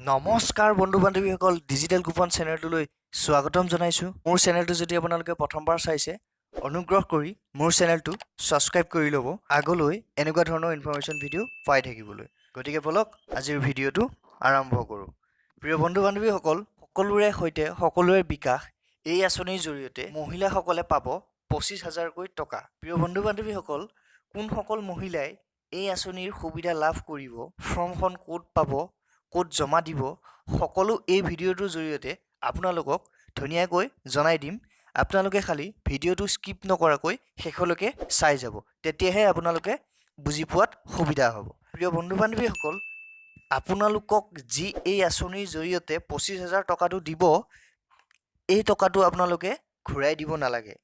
নমস্কাৰ বন্ধু বান্ধৱীসকল digital coupon চেনেলটোলৈ স্বাগতম জনাইছো মোৰ চেনেলটো যদি আপোনালোকে প্ৰথমবাৰ চাইছে অনুগ্ৰহ কৰি মোৰ চেনেলটো সাবস্ক্ৰাইব কৰি ল'ব আগলৈ এনেকুৱা ধৰণৰ ইনফৰমেশ্যন ভিডিঅ' পাই থাকিবলৈ গতিকে বলক আজিৰ ভিডিঅ'টো আৰম্ভ কৰোঁ প্ৰিয় বন্ধু বান্ধৱীসকল সকলোৰে সৈতে সকলোৰে বিকাশ এই আঁচনিৰ জৰিয়তে মহিলাসকলে পাব 25,000 কৈ টকা প্ৰিয় বন্ধু বান্ধৱীসকল কোনসকল মহিলাই এই আঁচনিৰ সুবিধা লাভ কৰিব ফৰ্মখন ক'ত পাব ক'ত জমা দিব সকলো এই ভিডিঅ'টোৰ জৰিয়তে আপোনালোকক ধুনীয়াকৈ জনাই দিম আপোনালোকে খালি ভিডিঅ'টো স্কিপ নকৰাকৈ শেষলৈকে চাই যাব তেতিয়াহে আপোনালোকে বুজি পোৱাত সুবিধা হ'ব প্ৰিয় বন্ধু বান্ধৱীসকল আপোনালোকক যি এই আঁচনিৰ জৰিয়তে 25,000 টকাটো দিব এই টকাটো আপোনালোকে ঘূৰাই দিব নালাগে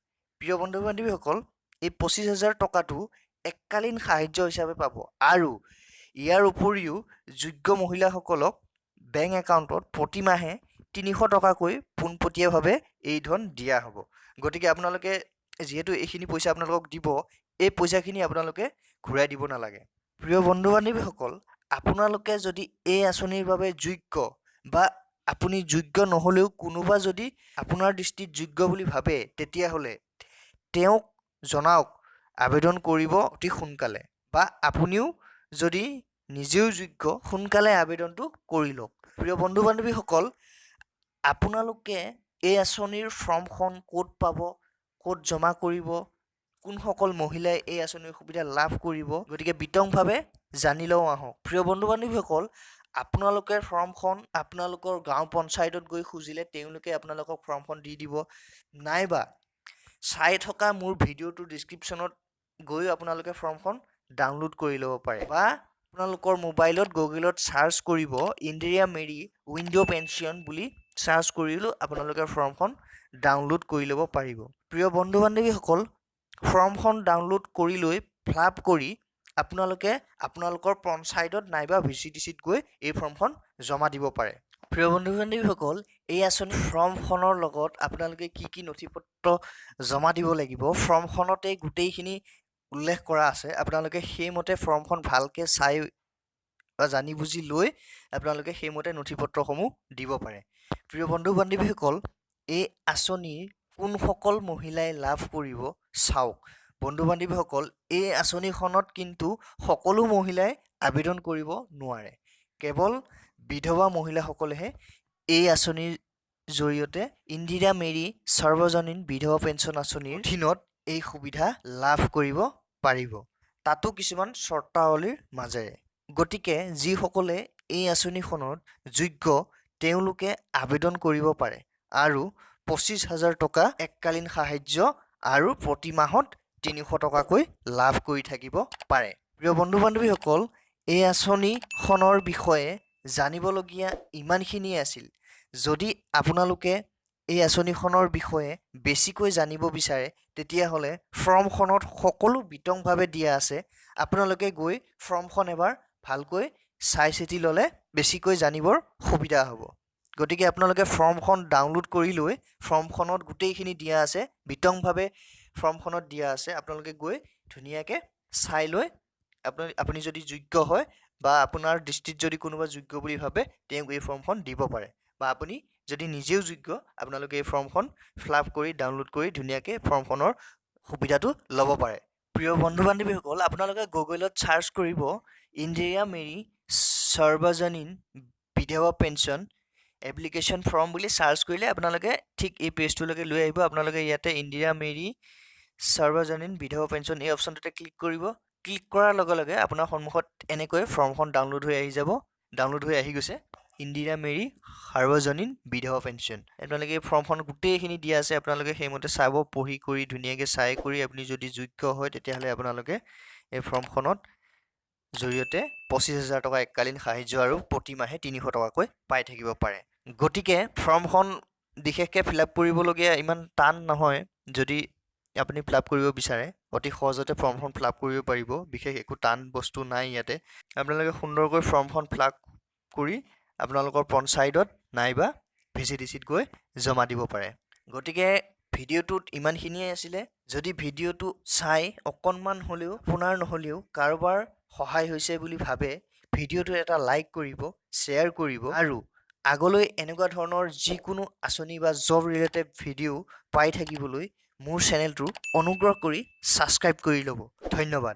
প্ৰিয় বন্ধু বান্ধৱীসকল এই 25,000 টকাটো এককালীন সাহায্য হিচাপে পাব আৰু ইয়াৰ উপৰিও যোগ্য মহিলাসকলক বেংক একাউণ্টত প্ৰতি মাহে 300 টকাকৈ পোনপটীয়াভাৱে এই ধন দিয়া হ'ব গতিকে আপোনালোকে যেহেতু এইখিনি পইচা আপোনালোকক দিব এই পইচাখিনি আপোনালোকে ঘূৰাই দিব নালাগে প্ৰিয় বন্ধু বান্ধৱীসকল আপোনালোকে যদি এই আঁচনিৰ বাবে যোগ্য বা আপুনি যোগ্য নহ'লেও কোনোবা যদি আপোনাৰ দৃষ্টিত যোগ্য বুলি ভাবে তেতিয়াহ'লে তেওঁক জনাওক আবেদন কৰিব অতি সোনকালে বা আপুনিও যদি নিজেও যোগ্য সোনকালে আবেদনটো কৰি লওক প্ৰিয় বন্ধু বান্ধৱীসকল আপোনালোকে এই আঁচনিৰ ফৰ্মখন ক'ত পাব ক'ত জমা কৰিব কোনসকল মহিলাই এই আঁচনিৰ সুবিধা লাভ কৰিব গতিকে বিতংভাৱে জানি লওঁ আহক প্ৰিয় বন্ধু বান্ধৱীসকল আপোনালোকে ফৰ্মখন আপোনালোকৰ গাঁও পঞ্চায়তত গৈ খুজিলে তেওঁলোকে আপোনালোকক ফৰ্মখন দি দিব নাইবা চাই থকা মোৰ ভিডিঅ'টোৰ ডিছক্ৰিপশ্যনত গৈ আপোনালোকে ফৰ্মখন ডাউনলোড কৰি ল'ব পাৰে বা আপোনালোকৰ মোবাইলত গুগলত সাৰ্চ কৰিব ইন্দিৰা মেৰি উইন্ডো পেনশন বুলি সাৰ্চ কৰিলেও আপোনালোকে ফৰ্মখন ডাউনলোড কৰি ল'ব পাৰিব প্ৰিয় বন্ধু বান্ধৱীসকল ফৰ্মখন ডাউনলোড কৰি লৈ ফিলআপ কৰি আপোনালোকে আপোনালোকৰ পঞ্চায়তত নাইবা ভিচিডিচিত গৈ এই ফৰ্মখন জমা দিব পাৰে প্ৰিয় বন্ধু বান্ধৱীসকল এই আঁচনি ফৰ্মখনৰ লগত আপোনালোকে কি নথিপত্ৰ জমা দিব লাগিব ফৰ্মখনতে গোটেইখিনি উল্লেখ কৰা আছে আপোনালোকে সেইমতে ফৰ্মখন ভালকৈ চাই বা জানি বুজি লৈ আপোনালোকে সেইমতে নথিপত্ৰসমূহ দিব পাৰে প্ৰিয় বন্ধু বান্ধৱীসকল এই আঁচনিৰ কোনসকল মহিলাই লাভ কৰিব চাওক বন্ধু বান্ধৱীসকল এই আঁচনিখনত কিন্তু সকলো মহিলাই আবেদন কৰিব নোৱাৰে কেৱল বিধৱা মহিলাসকলেহে এই আঁচনিৰ জৰিয়তে ইন্দিৰা মেৰি sarbajanin বিধৱা পেঞ্চন আঁচনিৰ অধীনত এই সুবিধা লাভ কৰিব পাৰিব তাতো কিছুমান চৰ্তাৱলীৰ মাজেৰে গতিকে যিসকলে এই আঁচনিখনত যোগ্য তেওঁলোকে আবেদন কৰিব পাৰে আৰু 25,000 টকা এককালীন সাহায্য আৰু প্ৰতি মাহত 300 টকাকৈ লাভ কৰি থাকিব পাৰে প্ৰিয় বন্ধু বান্ধৱীসকল এই আঁচনিখনৰ বিষয়ে জানিবলগীয়া ইমানখিনিয়ে আছিল যদি আপোনালোকে এই আঁচনিখনৰ বিষয়ে বেছিকৈ জানিব বিচাৰে তেতিয়াহ'লে ফৰ্মখনত সকলো বিতংভাৱে দিয়া আছে আপোনালোকে গৈ ফৰ্মখন এবাৰ ভালকৈ চাই চিতি ল'লে বেছিকৈ জানিবৰ সুবিধা হ'ব গতিকে আপোনালোকে ফৰ্মখন ডাউনলোড কৰি লৈ ফৰ্মখনত গোটেইখিনি দিয়া আছে বিতংভাৱে ফৰ্মখনত দিয়া আছে আপোনালোকে গৈ ধুনীয়াকৈ চাই লৈ আপুনি যদি যোগ্য হয় বা আপোনাৰ দৃষ্টিত যদি কোনোবা যোগ্য বুলি ভাবে তেওঁক এই ফৰ্মখন দিব পাৰে বা আপুনি যদি নিজেও যোগ্য আপোনালোকে এই ফৰ্মখন ফিলআপ কৰি ডাউনলোড কৰি ধুনীয়াকৈ ফৰ্মখনৰ সুবিধাটো ল'ব পাৰে প্ৰিয় বন্ধু বান্ধৱীসকল আপোনালোকে গুগলত সাৰ্চ কৰিব ইন্দিৰা মেৰি sarbajanin বিধৱা পেঞ্চন এপ্লিকেশ্যন ফৰ্ম বুলি সাৰ্চ কৰিলে আপোনালোকে ঠিক এই পেজটোলৈকে লৈ আহিব আপোনালোকে ইয়াতে ইন্দিৰা মেৰি sarbajanin বিধৱা পেঞ্চন এই অপশ্যনটোতে ক্লিক কৰিব ক্লিক কৰাৰ লগে লগে আপোনাৰ সন্মুখত এনেকৈ ফৰ্মখন ডাউনলোড হৈ আহি যাব ডাউনলোড হৈ আহি গৈছে ইন্দিৰা মেৰি sarbajanin বিধৱা পেঞ্চন আপোনালোকে এই ফৰ্মখন গোটেইখিনি দিয়া আছে আপোনালোকে সেইমতে চাব পঢ়ি কৰি ধুনীয়াকৈ চাই কৰি আপুনি যদি যোগ্য হয় তেতিয়াহ'লে আপোনালোকে এই ফৰ্মখনত জৰিয়তে 25,000 টকা এককালীন সাহায্য আৰু প্ৰতি মাহে 300 টকাকৈ পাই থাকিব পাৰে গতিকে ফৰ্মখন বিশেষকৈ ফিলআপ কৰিবলগীয়া ইমান টান নহয় যদি আপুনি ফিলআপ কৰিব বিচাৰে অতি সহজতে ফৰ্মখন ফিলআপ কৰিব পাৰিব বিশেষ একো টান বস্তু নাই ইয়াতে আপোনালোকে সুন্দৰকৈ ফৰ্মখন ফিলআপ কৰি আপোনালোকৰ পঞ্চায়তত নাইবা ভিচিডিচিত গৈ জমা দিব পাৰে গতিকে ভিডিঅ'টোত ইমানখিনিয়ে আছিলে যদি ভিডিঅ'টো চাই অকণমান হ'লেও আপোনাৰ নহ'লেও কাৰোবাৰ সহায় হৈছে বুলি ভাবে ভিডিঅ'টো এটা লাইক কৰিব শ্বেয়াৰ কৰিব আৰু আগলৈ এনেকুৱা ধৰণৰ যিকোনো আঁচনি বা জব ৰিলেটেড ভিডিঅ' পাই থাকিবলৈ মোৰ চেনেলটো অনুগ্ৰহ কৰি ছাবস্ক্ৰাইব কৰি ল'ব। ধন্যবাদ।